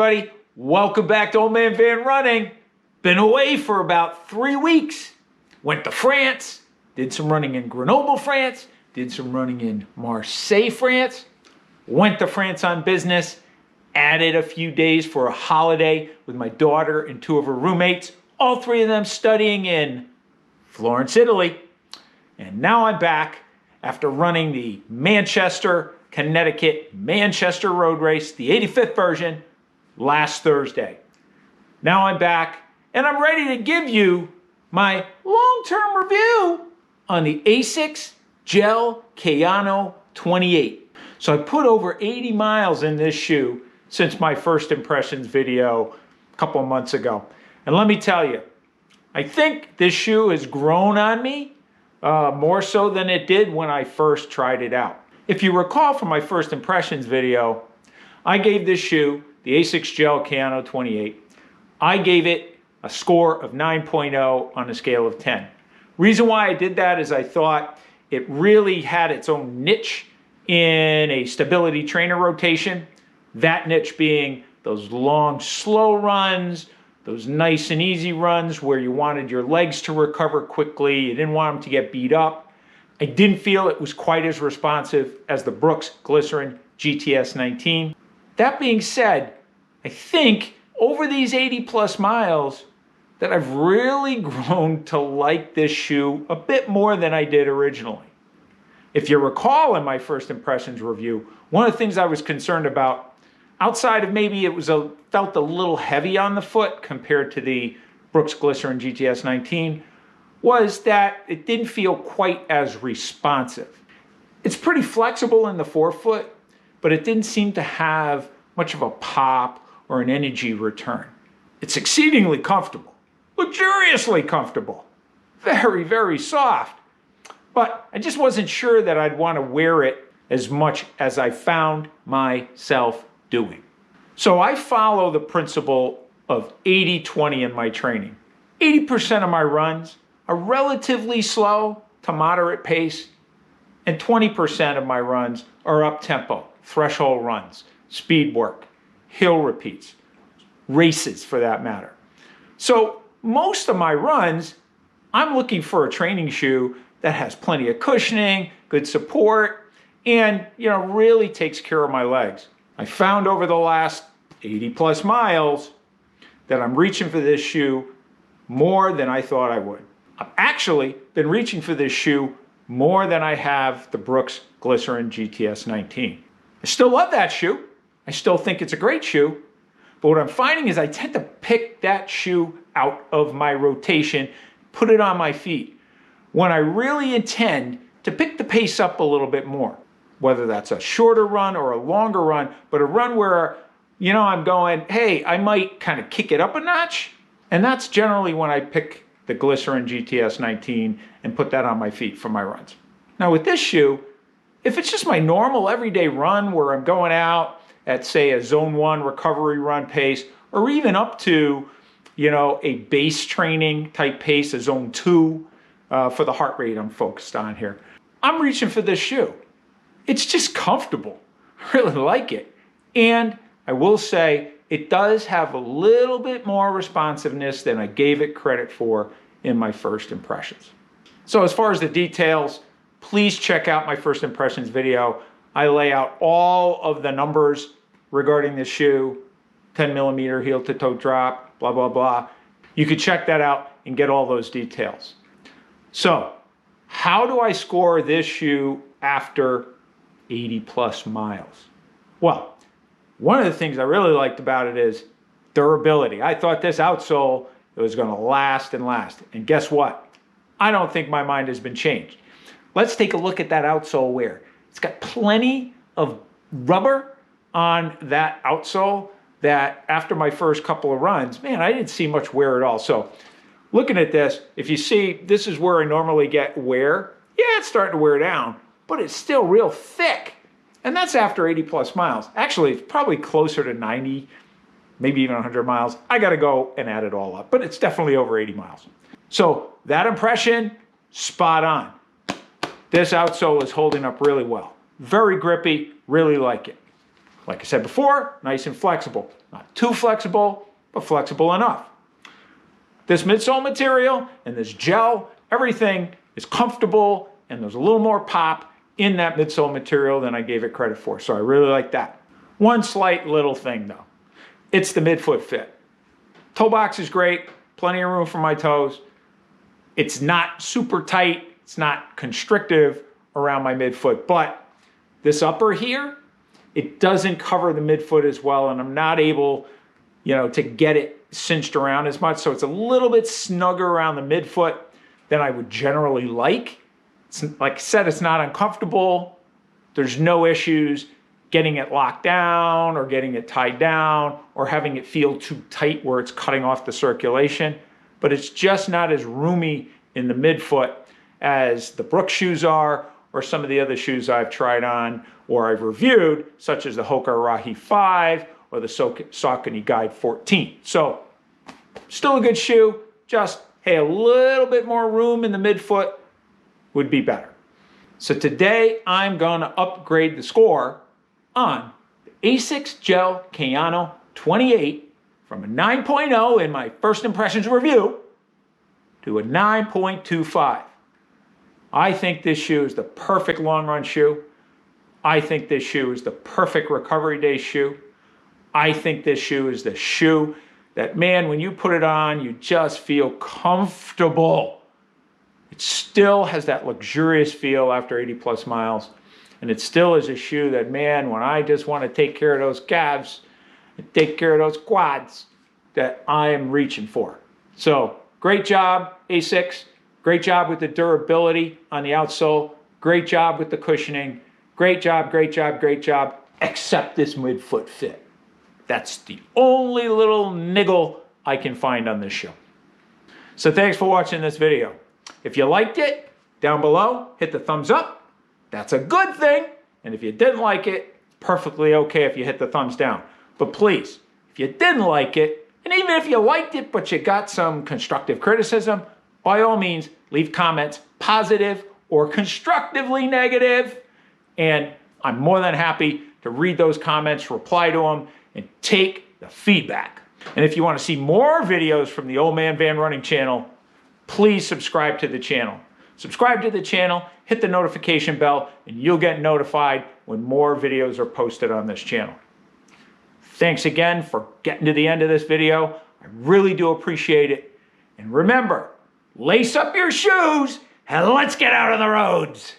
everybody. Welcome back to Old Man Van Running. Been away for about 3 weeks. Went to France, did some running in Grenoble, France, did some running in Marseille, France. Went to France on business, added a few days for a holiday with my daughter and 2 of her roommates, all 3 of them studying in Florence, Italy. And now I'm back after running the Manchester, Connecticut Manchester Road Race, the 85th version, last Thursday. Now I'm back and I'm ready to give you my long-term review on the ASICS Gel-Kayano 28. So I put over 80 miles in this shoe since my first impressions video a couple of months ago. And let me tell you, I think this shoe has grown on me more so than it did when I first tried it out. If you recall from my first impressions video, I gave this shoe, the ASICS Gel-Kayano 28, I gave it a score of 9.0 on a scale of 10. Reason why I did that is I thought it really had its own niche in a stability trainer rotation. That niche being those long, slow runs, those nice and easy runs where you wanted your legs to recover quickly, you didn't want them to get beat up. I didn't feel it was quite as responsive as the Brooks Glycerin GTS 19. That being said, I think over these 80 plus miles that I've really grown to like this shoe a bit more than I did originally. If you recall in my first impressions review, one of the things I was concerned about, outside of maybe it was felt a little heavy on the foot compared to the Brooks Glycerin GTS 19, was that it didn't feel quite as responsive. It's pretty flexible in the forefoot, but it didn't seem to have much of a pop or an energy return. It's exceedingly comfortable, luxuriously comfortable, very, very soft, but I just wasn't sure that I'd want to wear it as much as I found myself doing. So I follow the principle of 80-20 in my training. 80% of my runs are relatively slow to moderate pace, and 20% of my runs are up-tempo, threshold runs, speed work, hill repeats, races for that matter. So most of my runs, I'm looking for a training shoe that has plenty of cushioning, good support, and really takes care of my legs. I found over the last 80 plus miles that I'm reaching for this shoe more than I thought I would. I've actually been reaching for this shoe more than I have the Brooks Glycerin GTS 19. I still love that shoe. I still think it's a great shoe. But what I'm finding is I tend to pick that shoe out of my rotation, put it on my feet, when I really intend to pick the pace up a little bit more. Whether that's a shorter run or a longer run, but a run where, I'm going, hey, I might kind of kick it up a notch. And that's generally when I pick the Glycerin GTS 19 and put that on my feet for my runs. Now with this shoe, if it's just my normal everyday run where I'm going out at say a zone 1 recovery run pace, or even up to, a base training type pace, a zone 2 for the heart rate I'm focused on here, I'm reaching for this shoe. It's just comfortable. I really like it. And I will say, it does have a little bit more responsiveness than I gave it credit for in my first impressions. So as far as the details, please check out my first impressions video. I lay out all of the numbers regarding this shoe, 10 millimeter heel to toe drop, blah, blah, blah. You could check that out and get all those details. So how do I score this shoe after 80 plus miles? Well, one of the things I really liked about it is durability. I thought this outsole, it was going to last and last. And guess what? I don't think my mind has been changed. Let's take a look at that outsole wear. It's got plenty of rubber on that outsole that after my first couple of runs, man, I didn't see much wear at all. So looking at this, if you see, this is where I normally get wear. Yeah, it's starting to wear down, but it's still real thick. And that's after 80 plus miles. Actually, it's probably closer to 90, maybe even 100 miles. I got to go and add it all up, but it's definitely over 80 miles. So that impression, spot on. This outsole is holding up really well. Very grippy, really like it. Like I said before, nice and flexible. Not too flexible, but flexible enough. This midsole material and this gel, everything is comfortable, and there's a little more pop in that midsole material than I gave it credit for. So I really like that. One slight little thing though, it's the midfoot fit. Toe box is great, plenty of room for my toes. It's not super tight, it's not constrictive around my midfoot, but this upper here, it doesn't cover the midfoot as well, and I'm not able, to get it cinched around as much. So it's a little bit snugger around the midfoot than I would generally like. Like I said, it's not uncomfortable. There's no issues getting it locked down or getting it tied down or having it feel too tight where it's cutting off the circulation. But it's just not as roomy in the midfoot as the Brooks shoes are, or some of the other shoes I've tried on or I've reviewed, such as the Hoka Rahi 5 or the Saucony Guide 14. So still a good shoe, just, hey, a little bit more room in the midfoot would be better. So today I'm going to upgrade the score on the ASICS Gel-Kayano 28 from a 9.0 in my first impressions review to a 9.25. I think this shoe is the perfect long run shoe. I think this shoe is the perfect recovery day shoe. I think this shoe is the shoe that, man, when you put it on, you just feel comfortable. It still has that luxurious feel after 80 plus miles. And it still is a shoe that, man, when I just want to take care of those calves and take care of those quads, that I am reaching for. So great job, ASICS. Great job with the durability on the outsole. Great job with the cushioning. Great job, great job, great job, except this midfoot fit. That's the only little niggle I can find on this shoe. So thanks for watching this video. If you liked it, down below, hit the thumbs up. That's a good thing. And if you didn't like it, perfectly okay if you hit the thumbs down. But please, if you didn't like it, and even if you liked it but you got some constructive criticism, by all means, leave comments, positive or constructively negative, and I'm more than happy to read those comments, reply to them, and take the feedback. And if you want to see more videos from the Old Man Van Running channel, please subscribe to the channel. Subscribe to the channel, hit the notification bell, and you'll get notified when more videos are posted on this channel. Thanks again for getting to the end of this video. I really do appreciate it. And remember, lace up your shoes and let's get out on the roads.